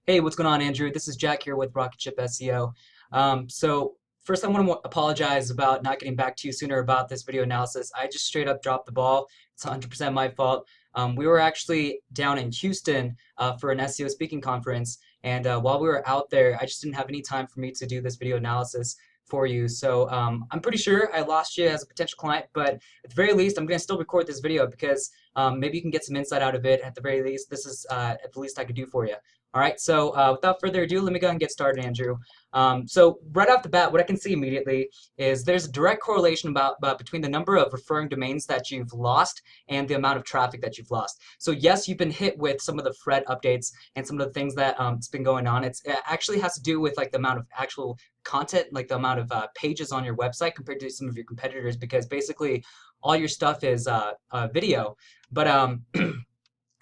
Hey, what's going on, Andrew? This is Jack here with Rocket Ship SEO. So first, I want to apologize about not getting back to you sooner about this video analysis. I just straight up dropped the ball. It's 100% my fault. We were actually down in Houston for an SEO speaking conference, and while we were out there, I just didn't have any time for me to do this video analysis for you. So I'm pretty sure I lost you as a potential client, but at the very least, I'm going to still record this video because maybe you can get some insight out of it. At the very least, this is at the least I could do for you. All right, so without further ado, let me go ahead and get started, Andrew. So right off the bat, what I can see immediately is there's a direct correlation between the number of referring domains that you've lost and the amount of traffic that you've lost. So yes, you've been hit with some of the thread updates and some of the things that it's been going on. It actually has to do with like the amount of actual content, like the amount of pages on your website compared to some of your competitors, because basically all your stuff is video. But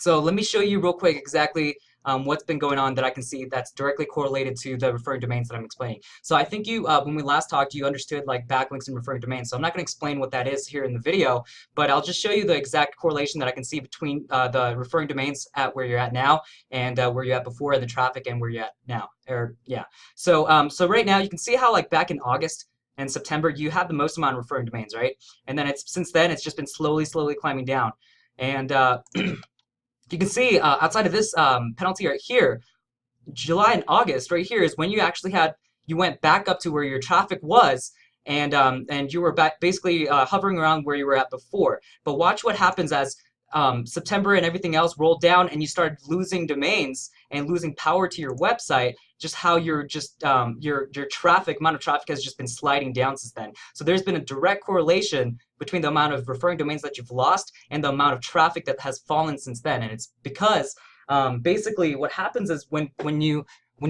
so let me show you real quick exactly what's been going on that I can see that's directly correlated to the referring domains that I'm explaining. So I think you, when we last talked, you understood like backlinks and referring domains. So I'm not going to explain what that is here in the video, but I'll just show you the exact correlation that I can see between the referring domains at where you're at now and where you're at before, and the traffic and where you're at now. Or yeah. So right now you can see how like back in August and September you had the most amount of referring domains, right? And then since then it's just been slowly climbing down. And you can see outside of this penalty right here, July and August right here is when you went back up to where your traffic was, and you were basically hovering around where you were at before. But watch what happens as September and everything else rolled down, and you started losing domains and losing power to your website. Just how your amount of traffic has just been sliding down since then. So there's been a direct correlation between the amount of referring domains that you've lost and the amount of traffic that has fallen since then. And it's because basically what happens is when you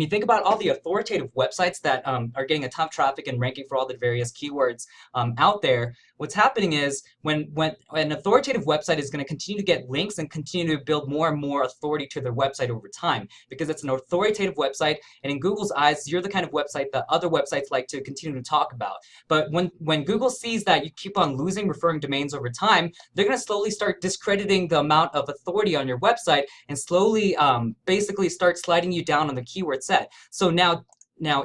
think about all the authoritative websites that are getting a ton of traffic and ranking for all the various keywords out there, what's happening is when an authoritative website is going to continue to get links and continue to build more and more authority to their website over time, because it's an authoritative website, and in Google's eyes, you're the kind of website that other websites like to continue to talk about. But when Google sees that you keep on losing referring domains over time, they're going to slowly start discrediting the amount of authority on your website and slowly basically start sliding you down on the keyword set. So now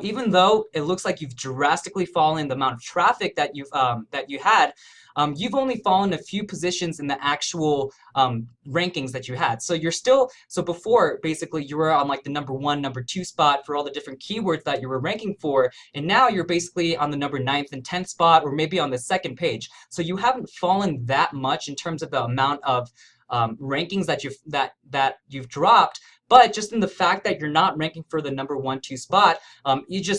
even though it looks like you've drastically fallen the amount of traffic that you had, you've only fallen a few positions in the actual rankings that you had. So before, basically you were on like the number 1, number 2 spot for all the different keywords that you were ranking for, and now you're basically on the number 9th and 10th spot, or maybe on the 2nd page. So you haven't fallen that much in terms of the amount of rankings that you've dropped. But just in the fact that you're not ranking for the number 1, 2 spot,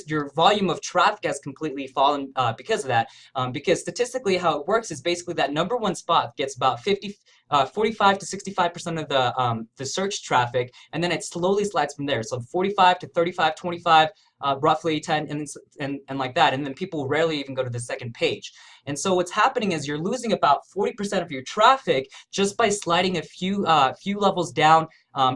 your volume of traffic has completely fallen because of that. Because statistically, how it works is basically that number 1 spot gets about 45 to 65% of the search traffic, and then it slowly slides from there. So 45 to 35, 25, roughly 10, and like that. And then people rarely even go to the 2nd page. And so what's happening is you're losing about 40% of your traffic just by sliding a few levels down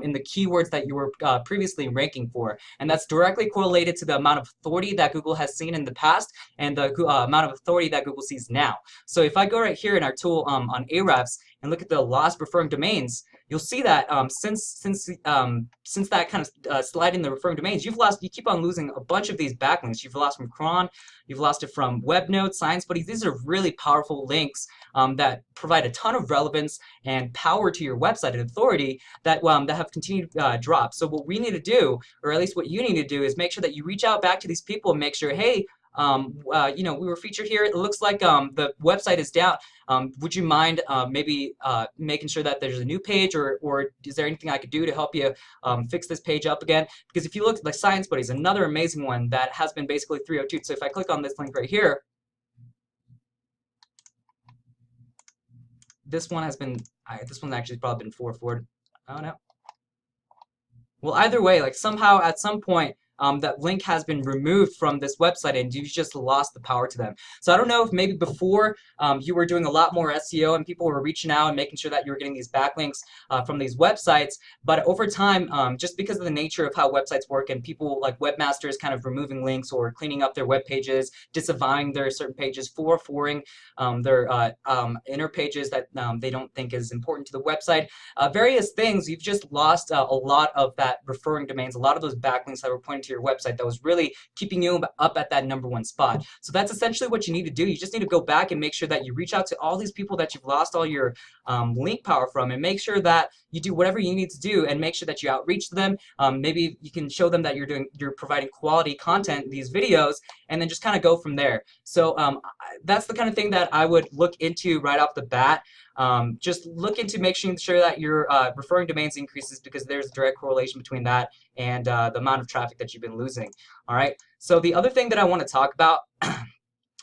in the keywords that you were previously ranking for. And that's directly correlated to the amount of authority that Google has seen in the past and the amount of authority that Google sees now. So if I go right here in our tool on Ahrefs and look at the lost referring domains, you'll see that since that kind of slide in the referring domains, you keep on losing a bunch of these backlinks. You've lost from Cron, you've lost it from WebNote, Science Buddies. These are really powerful links that provide a ton of relevance and power to your website and authority that have continued to drop. So what we need to do, or at least what you need to do, is make sure that you reach out back to these people and make sure, hey, we were featured here. It looks like the website is down. Would you mind maybe making sure that there's a new page, or is there anything I could do to help you fix this page up again? Because if you look, like Science Buddies, another amazing one that has been basically 302. So if I click on this link right here, this one has been, this one's actually probably been 440. Oh no. Well, either way, like somehow at some point, that link has been removed from this website and you've just lost the power to them. So I don't know if maybe before you were doing a lot more SEO and people were reaching out and making sure that you were getting these backlinks from these websites, but over time, just because of the nature of how websites work and people like webmasters kind of removing links or cleaning up their web pages, disavowing their certain pages, forwarding their inner pages that they don't think is important to the website, various things, you've just lost a lot of that referring domains, a lot of those backlinks that were pointing to your website that was really keeping you up at that #1 spot. So that's essentially what you need to do. You just need to go back and make sure that you reach out to all these people that you've lost all your link power from, and make sure that you do whatever you need to do and make sure that you outreach to them. Maybe you can show them that you're providing quality content, these videos, and then just kind of go from there. So that's the kind of thing that I would look into right off the bat. Just look into making sure that your referring domains increases, because there's a direct correlation between that and the amount of traffic that you've been losing. All right. So the other thing that I want to talk about,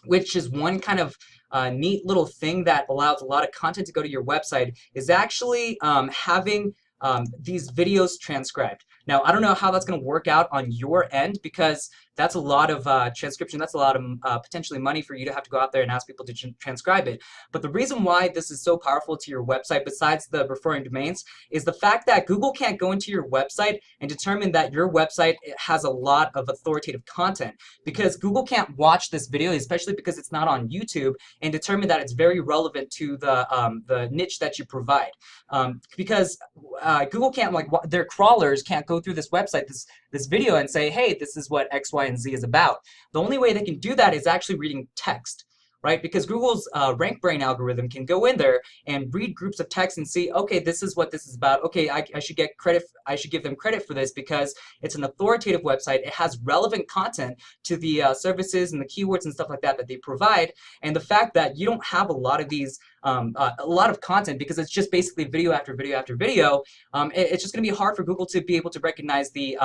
which is one kind of neat little thing that allows a lot of content to go to your website, is actually having these videos transcribed. Now, I don't know how that's going to work out on your end, because that's a lot of transcription. That's a lot of potentially money for you to have to go out there and ask people to transcribe it. But the reason why this is so powerful to your website, besides the referring domains, is the fact that Google can't go into your website and determine that your website has a lot of authoritative content, because Google can't watch this video, especially because it's not on YouTube, and determine that it's very relevant to the niche that you provide. Because Google can't, like, their crawlers can't go through this website, this video, and say, hey, this is what X, Y, and Z is about. The only way they can do that is actually reading text, right? Because Google's rank brain algorithm can go in there and read groups of text and see, okay, this is what this is about. Okay, I should get credit. I should give them credit for this because it's an authoritative website. It has relevant content to the services and the keywords and stuff like that that they provide. And the fact that you don't have a lot of these, a lot of content, because it's just basically video after video after video, it's just going to be hard for Google to be able to recognize the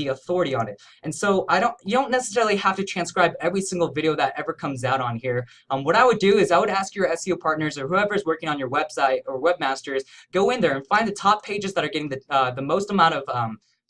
authority on it. And so you don't necessarily have to transcribe every single video that ever comes out on here. What I would do is I would ask your SEO partners or whoever's working on your website or webmasters, go in there and find the top pages that are getting the most amount of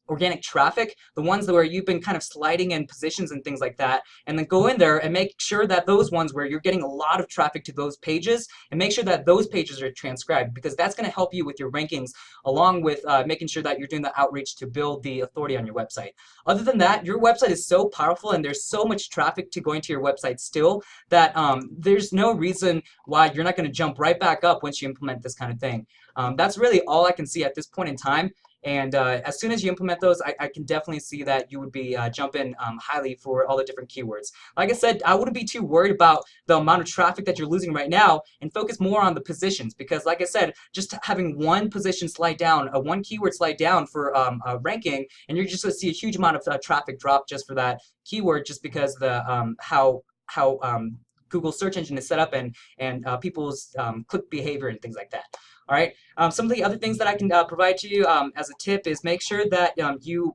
organic traffic, the ones where you've been kind of sliding in positions and things like that, and then go in there and make sure that those ones where you're getting a lot of traffic to those pages, and make sure that those pages are transcribed, because that's going to help you with your rankings, along with making sure that you're doing the outreach to build the authority on your website. Other than that, your website is so powerful and there's so much traffic to going to your website still that there's no reason why you're not going to jump right back up once you implement this kind of thing. That's really all I can see at this point in time. And as soon as you implement those, I can definitely see that you would be jumping highly for all the different keywords. Like I said, I wouldn't be too worried about the amount of traffic that you're losing right now, and focus more on the positions, because like I said, just having one position slide down, one keyword slide down for ranking, and you're just going to see a huge amount of traffic drop just for that keyword, just because the how Google search engine is set up and people's click behavior and things like that. All right. Some of the other things that I can provide to you as a tip is make sure that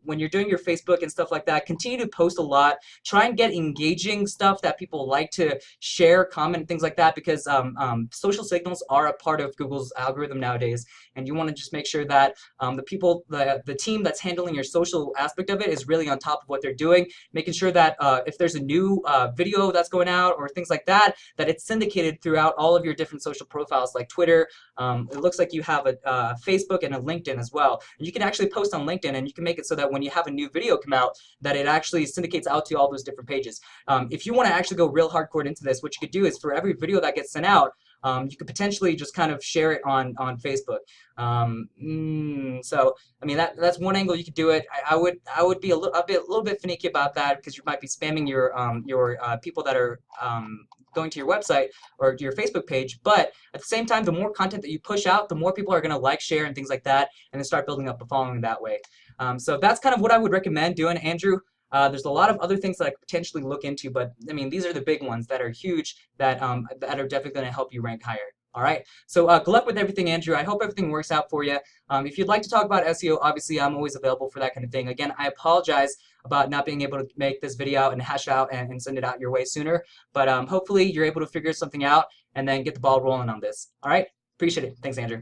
when you're doing your Facebook and stuff like that, continue to post a lot. Try and get engaging stuff that people like to share, comment, and things like that, because social signals are a part of Google's algorithm nowadays, and you want to just make sure that the team that's handling your social aspect of it is really on top of what they're doing, making sure that if there's a new video that's going out or things like that, that it's syndicated throughout all of your different social profiles like Twitter. It looks like you have a Facebook and a LinkedIn as well. And you can actually post on LinkedIn, and you can make it so that when you have a new video come out, that it actually syndicates out to all those different pages. If you want to actually go real hardcore into this, what you could do is for every video that gets sent out, you could potentially just kind of share it on Facebook. So I mean that's one angle you could do it. I would be a little bit finicky about that, because you might be spamming your people that are going to your website or to your Facebook page. But at the same time, the more content that you push out, the more people are going to like, share, and things like that, and then start building up a following that way. So that's kind of what I would recommend doing, Andrew. There's a lot of other things that I could potentially look into, but I mean, these are the big ones that are huge, that are definitely going to help you rank higher. All right. So good luck with everything, Andrew. I hope everything works out for you. If you'd like to talk about SEO, obviously I'm always available for that kind of thing. Again, I apologize about not being able to make this video out and hash it out and send it out your way sooner. But hopefully you're able to figure something out and then get the ball rolling on this. All right. Appreciate it. Thanks, Andrew.